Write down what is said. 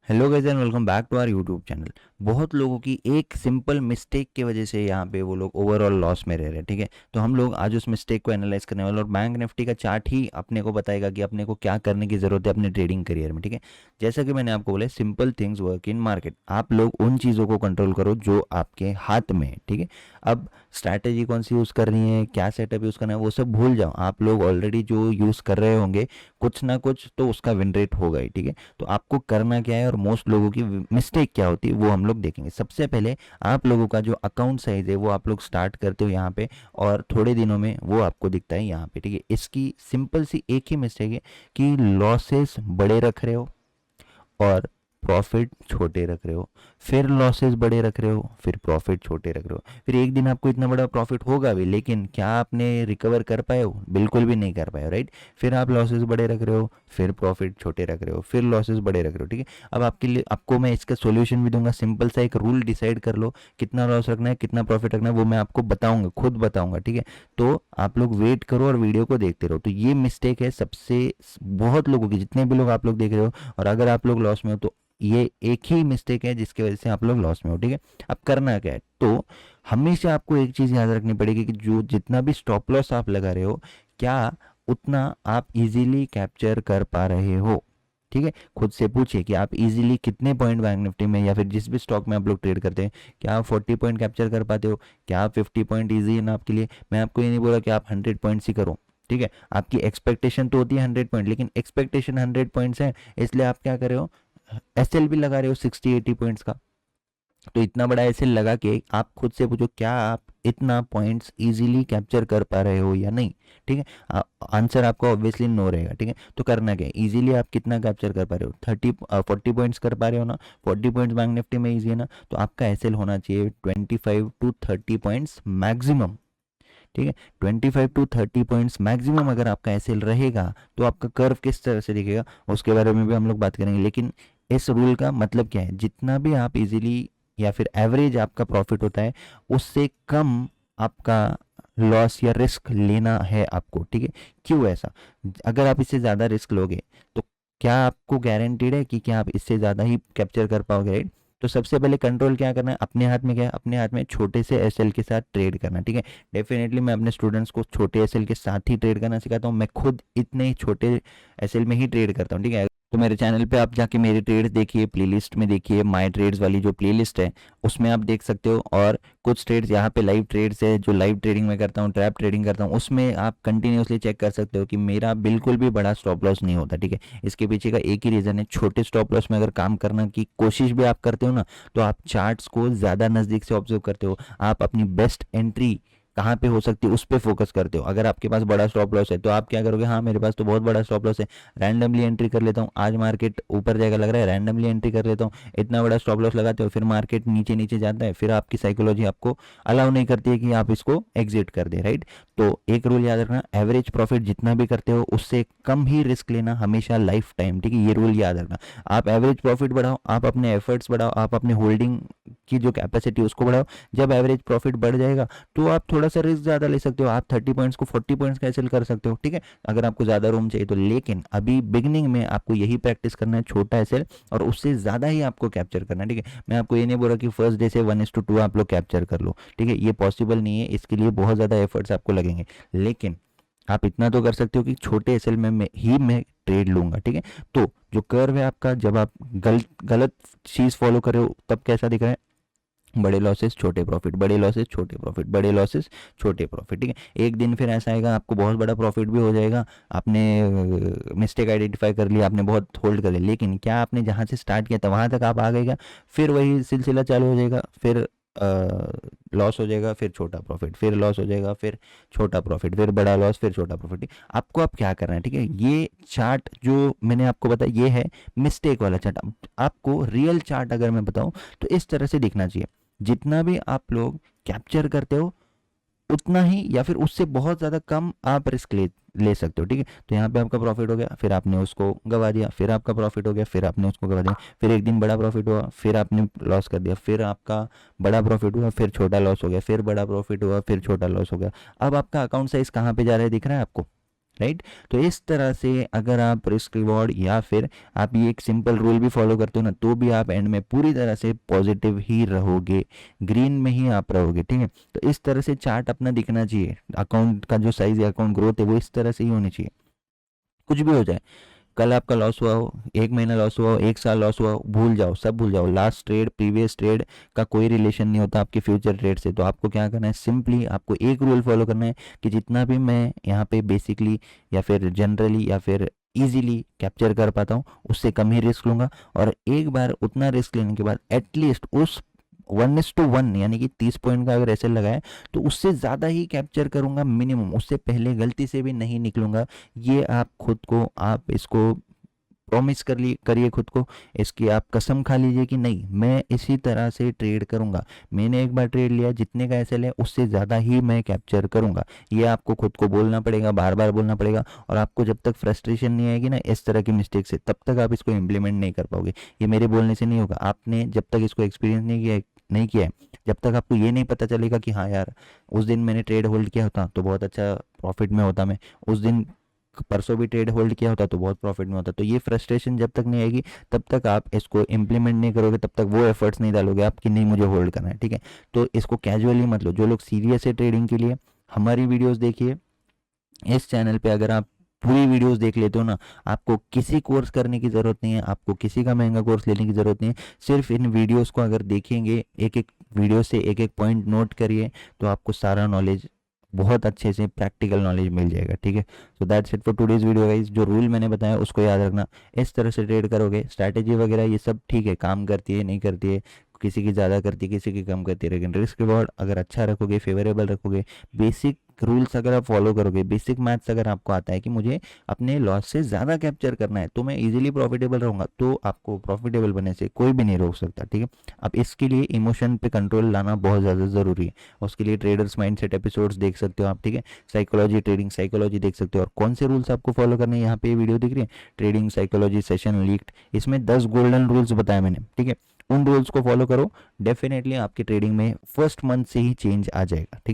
Hello guys and welcome back to our YouTube channel. बहुत लोगों की एक सिंपल मिस्टेक की वजह से यहाँ पे वो लोग ओवरऑल लॉस में रह रहे हैं। ठीक है, तो हम लोग आज उस मिस्टेक को एनालाइज करने वाले और बैंक निफ्टी का चार्ट ही अपने को बताएगा कि अपने को क्या करने की ज़रूरत है अपने ट्रेडिंग करियर में। ठीक है, जैसा कि मैंने आपको बोला, simple things work in market. आप लोग उन चीज़ों को कंट्रोल करो जो आपके हाथ में है। ठीक है, अब स्ट्रैटेजी कौन सी यूज़ करनी है, क्या सेटअप यूज़ करना है, वो सब भूल जाओ। आप लोग ऑलरेडी जो यूज़ कर रहे होंगे कुछ ना कुछ तो उसका विन रेट होगा ही। ठीक है, तो आपको करना क्या है और मोस्ट लोगों की मिस्टेक क्या होती है वो हम लोग देखेंगे। सबसे पहले आप लोगों का जो अकाउंट साइज है वो आप लोग स्टार्ट करते हो यहाँ पे, और थोड़े दिनों में वो आपको दिखता है यहाँ पे। ठीक है, इसकी सिंपल सी एक ही मिस्टेक है कि लॉसेस बड़े रख रहे हो और प्रॉफिट छोटे रख रहे हो, फिर लॉसेस बड़े रख रहे हो, फिर प्रॉफिट छोटे रख रहे हो। फिर एक दिन आपको इतना बड़ा प्रॉफिट होगा भी, लेकिन क्या आपने रिकवर कर पाए हो? बिल्कुल भी नहीं कर पाए हो, राइट। फिर आप लॉसेस बड़े रख रहे हो, फिर प्रॉफिट छोटे रख रहे हो, फिर लॉसेस बड़े रख रहे हो। ठीक है, अब आपके लिए आपको मैं इसका सोल्यूशन भी दूंगा। सिंपल सा एक रूल डिसाइड कर लो, कितना लॉस रखना है कितना प्रॉफिट रखना है, वो मैं आपको बताऊंगा, खुद बताऊंगा। ठीक है, तो आप लोग वेट करो और वीडियो को देखते रहो। तो ये मिस्टेक है सबसे, बहुत लोगों की, जितने भी लोग आप लोग देख रहे हो, और अगर आप लोग लॉस में हो तो ये एक ही मिस्टेक है जिसकी वजह से आप लोग लॉस में हो। ठीक है, अब करना क्या है, तो हमेशा आपको एक चीज याद रखनी पड़ेगी कि जो जितना भी स्टॉप लॉस आप लगा रहे हो, क्या उतना आप इजीली कैप्चर कर पा रहे हो? ठीक है, खुद से पूछिए कि आप इजीली कितने पॉइंट बैंक निफ्टी में या फिर जिस भी स्टॉक में आप लोग ट्रेड करते हैं, क्या आप 40 पॉइंट कैप्चर कर पाते हो? क्या आप 50 पॉइंट ईजी है ना आपके लिए? मैं आपको ये नहीं बोला कि आप 100 पॉइंट्स ही करो। ठीक है, आपकी एक्सपेक्टेशन तो होती है 100 पॉइंट, लेकिन एक्सपेक्टेशन 100 पॉइंट्स है, इसलिए आप क्या कर रहे हो, एसएल भी लगा रहे हो 60-80 पॉइंट्स का। तो इतना बड़ा एसएल लगा के आप खुद से पूछो, क्या आप इतना पॉइंट्स इजीली कैप्चर कर पा रहे हो या नहीं? ठीक है, आंसर आपका ऑब्वियसली नो रहेगा। ठीक है, तो करना क्या है, इजीली आप कितना कैप्चर कर पा रहे हो? 40 पॉइंट्स कर पा रहे हो ना? 40 पॉइंट्स बैंक निफ्टी में इजी है ना, तो आपका एसएल होना चाहिए 25 to 30 पॉइंट्स मैक्सिमम। ठीक है, 25 to 30 पॉइंट्स मैक्सिमम अगर आपका एसएल रहेगा तो आपका कर्व किस तरह से दिखेगा उसके बारे में भी हम लोग बात करेंगे। लेकिन इस रूल का मतलब क्या है, जितना भी आप इजीली या फिर एवरेज आपका प्रॉफिट होता है, उससे कम आपका लॉस या रिस्क लेना है आपको। ठीक है, क्यों ऐसा? अगर आप इससे ज़्यादा रिस्क लोगे तो क्या आपको गारंटीड है कि क्या आप इससे ज़्यादा ही कैप्चर कर पाओगे, राइट? तो सबसे पहले कंट्रोल क्या करना है, अपने हाथ में क्या है, अपने हाथ में छोटे से एसएल के साथ ट्रेड करना। ठीक है, डेफिनेटली मैं अपने स्टूडेंट्स को छोटे एसएल के साथ ही ट्रेड करना सिखाता हूँ। मैं खुद इतने ही छोटे एसएल में ही ट्रेड करता हूँ। ठीक है, तो मेरे चैनल पे आप जाके मेरे ट्रेड देखिए, प्लेलिस्ट में देखिए, माय ट्रेड्स वाली जो प्लेलिस्ट है उसमें आप देख सकते हो। और कुछ ट्रेड्स यहाँ पे लाइव ट्रेड्स है जो लाइव ट्रेडिंग में करता हूँ, ट्रैप ट्रेडिंग करता हूँ, उसमें आप कंटिन्यूसली चेक कर सकते हो कि मेरा बिल्कुल भी बड़ा स्टॉप लॉस नहीं होता। ठीक है, इसके पीछे का एक ही रीज़न है, छोटे स्टॉप लॉस में अगर काम करना की कोशिश भी आप करते हो ना, तो आप चार्ट्स को ज़्यादा नज़दीक से ऑब्जर्व करते हो, आप अपनी बेस्ट एंट्री कहाँ पे हो सकती है उस पर फोकस करते हो। अगर आपके पास बड़ा स्टॉप लॉस है तो आप क्या करोगे, हाँ मेरे पास तो बहुत बड़ा स्टॉप लॉस है, रैंडमली एंट्री कर लेता हूँ, आज मार्केट ऊपर जाएगा लग रहा है, रैंडमली एंट्री कर लेता हूँ। इतना बड़ा स्टॉप लॉस लगाते हो, फिर मार्केट नीचे नीचे जाता है, फिर आपकी साइकोलॉजी आपको अलाउ नहीं करती है कि आप इसको एग्जिट कर दे, राइट। तो एक रूल याद रखना, एवरेज प्रॉफिट जितना भी करते हो उससे कम ही रिस्क लेना हमेशा लाइफ टाइम। ठीक है, ये रूल याद रखना। आप एवरेज प्रॉफिट बढ़ाओ, आप अपने एफर्ट्स बढ़ाओ, आप अपने होल्डिंग की जो कैपेसिटी उसको बढ़ाओ। जब एवरेज प्रॉफिट बढ़ जाएगा तो आप थोड़ा सा रिस्क ज़्यादा ले सकते हो, आप 30 पॉइंट्स को 40 पॉइंट्स का एसएल कर सकते हो। ठीक है, अगर आपको ज़्यादा रूम चाहिए तो। लेकिन अभी बिगनिंग में आपको यही प्रैक्टिस करना है, छोटा एसएल, और उससे ज़्यादा ही आपको कैप्चर करना है। ठीक है, मैं आपको ये नहीं बोल रहा कि फर्स्ट डे से 1:2 आप लोग कैप्चर कर लो। ठीक है, ये पॉसिबल नहीं है, इसके लिए बहुत ज़्यादा एफर्ट्स आपको लगेंगे। लेकिन आप इतना तो कर सकते हो कि छोटे एसएल में मैं ट्रेड लूंगा। ठीक है, तो जो कर्व है आपका, जब आप गलत गलत चीज़ फॉलो कर रहे हो तब कैसा दिख रहा है, बड़े लॉसेस छोटे प्रॉफिट, बड़े लॉसेस छोटे प्रॉफिट, बड़े लॉसेस छोटे प्रॉफिट। ठीक है, एक दिन फिर ऐसा आएगा आपको बहुत बड़ा प्रॉफिट भी हो जाएगा, आपने मिस्टेक आइडेंटिफाई कर लिया, आपने बहुत होल्ड कर लिया, लेकिन क्या आपने जहाँ से स्टार्ट किया था वहाँ तक आप आ गए क्या? फिर वही सिलसिला चालू हो जाएगा, फिर लॉस हो जाएगा, फिर छोटा प्रॉफिट, फिर लॉस हो जाएगा, फिर छोटा प्रॉफिट, फिर बड़ा लॉस, फिर छोटा प्रॉफिट। आपको अब क्या करना है, ठीक है, ये चार्ट जो मैंने आपको बताया ये है मिस्टेक वाला चार्ट। आपको रियल चार्ट अगर मैं बताऊं तो इस तरह से दिखना चाहिए, जितना भी आप लोग कैप्चर करते हो उतना ही या फिर उससे बहुत ज़्यादा कम आप रिस्क ले ले सकते हो। ठीक है, तो यहाँ पे आपका प्रॉफिट हो गया, फिर आपने उसको गवा दिया, फिर आपका प्रॉफिट हो गया, फिर आपने उसको गवा दिया, फिर एक दिन बड़ा प्रॉफिट हुआ, फिर आपने लॉस कर दिया, फिर आपका बड़ा प्रॉफिट हुआ, फिर छोटा लॉस हो गया, फिर बड़ा प्रॉफिट हुआ, फिर छोटा लॉस हो गया। अब आपका अकाउंट साइज कहाँ पे जा रहा है दिख रहा है आपको? राइट। तो इस तरह से अगर आप रिस्क रिवॉर्ड या फिर आप ये एक सिंपल रूल भी फॉलो करते हो ना, तो भी आप एंड में पूरी तरह से पॉजिटिव ही रहोगे, ग्रीन में ही आप रहोगे, ठीक है। तो इस तरह से चार्ट अपना दिखना चाहिए, अकाउंट का जो साइज है, अकाउंट ग्रोथ है, वो इस तरह से ही होनी चाहिए। कुछ भी हो जाए, कल आपका लॉस हुआ हो, 1 महीना लॉस हुआ हो, 1 साल लॉस हुआ हो, भूल जाओ, सब भूल जाओ। लास्ट ट्रेड, प्रीवियस ट्रेड का कोई रिलेशन नहीं होता आपके फ्यूचर ट्रेड से। तो आपको क्या करना है, सिंपली आपको एक रूल फॉलो करना है कि जितना भी मैं यहाँ पे बेसिकली या फिर जनरली या फिर इजीली कैप्चर कर पाता हूँ, उससे कम ही रिस्क लूंगा। और एक बार उतना रिस्क लेने के बाद एटलीस्ट उस 1:1 यानी कि 30 पॉइंट का अगर ऐसे लगाए तो उससे ज़्यादा ही कैप्चर करूंगा मिनिमम, उससे पहले गलती से भी नहीं निकलूंगा। ये आप खुद को, आप इसको प्रॉमिस कर लिए, करिए खुद को, इसकी आप कसम खा लीजिए कि नहीं, मैं इसी तरह से ट्रेड करूंगा। मैंने एक बार ट्रेड लिया, जितने का एसएल है उससे ज़्यादा ही मैं कैप्चर करूंगा। ये आपको खुद को बोलना पड़ेगा, बार बार बोलना पड़ेगा। और आपको जब तक फ्रस्ट्रेशन नहीं आएगी ना इस तरह की मिस्टेक से, तब तक आप इसको इम्प्लीमेंट नहीं कर पाओगे। ये मेरे बोलने से नहीं होगा, आपने जब तक इसको एक्सपीरियंस नहीं किया है, जब तक आपको ये नहीं पता चलेगा कि हाँ यार, उस दिन मैंने ट्रेड होल्ड किया होता तो बहुत अच्छा प्रॉफिट में होता, मैं उस दिन परसों भी ट्रेड होल्ड किया होता तो बहुत प्रॉफिट में होता। तो ये फ्रस्ट्रेशन जब तक नहीं आएगी, तब तक आप इसको इम्प्लीमेंट नहीं करोगे, तब तक वो एफर्ट्स नहीं डालोगे आप कि नहीं मुझे होल्ड करना है, ठीक है। तो इसको कैजुअली मत लो। जो लोग सीरियस है ट्रेडिंग के लिए, हमारी वीडियोस देखिए। इस चैनल पे अगर आप पूरी वीडियोस देख लेते हो ना, आपको किसी कोर्स करने की ज़रूरत नहीं है, आपको किसी का महंगा कोर्स लेने की ज़रूरत नहीं है। सिर्फ इन वीडियोस को अगर देखेंगे, एक एक वीडियो से एक एक पॉइंट नोट करिए, तो आपको सारा नॉलेज, बहुत अच्छे से प्रैक्टिकल नॉलेज मिल जाएगा, ठीक है। So that's it for today's video guys. जो रूल मैंने बताया उसको याद रखना, इस तरह से ट्रेड करोगे। स्ट्रैटेजी वगैरह ये सब ठीक है, काम करती है नहीं करती है, किसी की ज़्यादा करती है किसी की कम करती है, लेकिन रिस्क रिवॉर्ड अगर अच्छा रखोगे, फेवरेबल रखोगे, बेसिक रूल्स अगर आप फॉलो करोगे, बेसिक मैथ्स अगर आपको आता है कि मुझे अपने लॉस से ज़्यादा कैप्चर करना है तो मैं इजीली प्रॉफिटेबल रहूँगा, तो आपको प्रॉफिटेबल बनने से कोई भी नहीं रोक सकता, ठीक है। अब इसके लिए इमोशन पे कंट्रोल लाना बहुत ज़्यादा ज़रूरी है। उसके लिए ट्रेडर्स माइंडसेट एपिसोड्स देख सकते हो आप, ठीक है। साइकोलॉजी, ट्रेडिंग साइकोलॉजी देख सकते हो। और कौन से रूल्स आपको फॉलो करने हैं, यहाँ पे वीडियो दिख रही है, ट्रेडिंग साइकोलॉजी सेशन लीक्ड, इसमें 10 गोल्डन रूल्स बताए मैंने, ठीक है। उन रूल्स को फॉलो करो, डेफिनेटली आपकी ट्रेडिंग में फर्स्ट मंथ से ही चेंज आ जाएगा, ठीक है।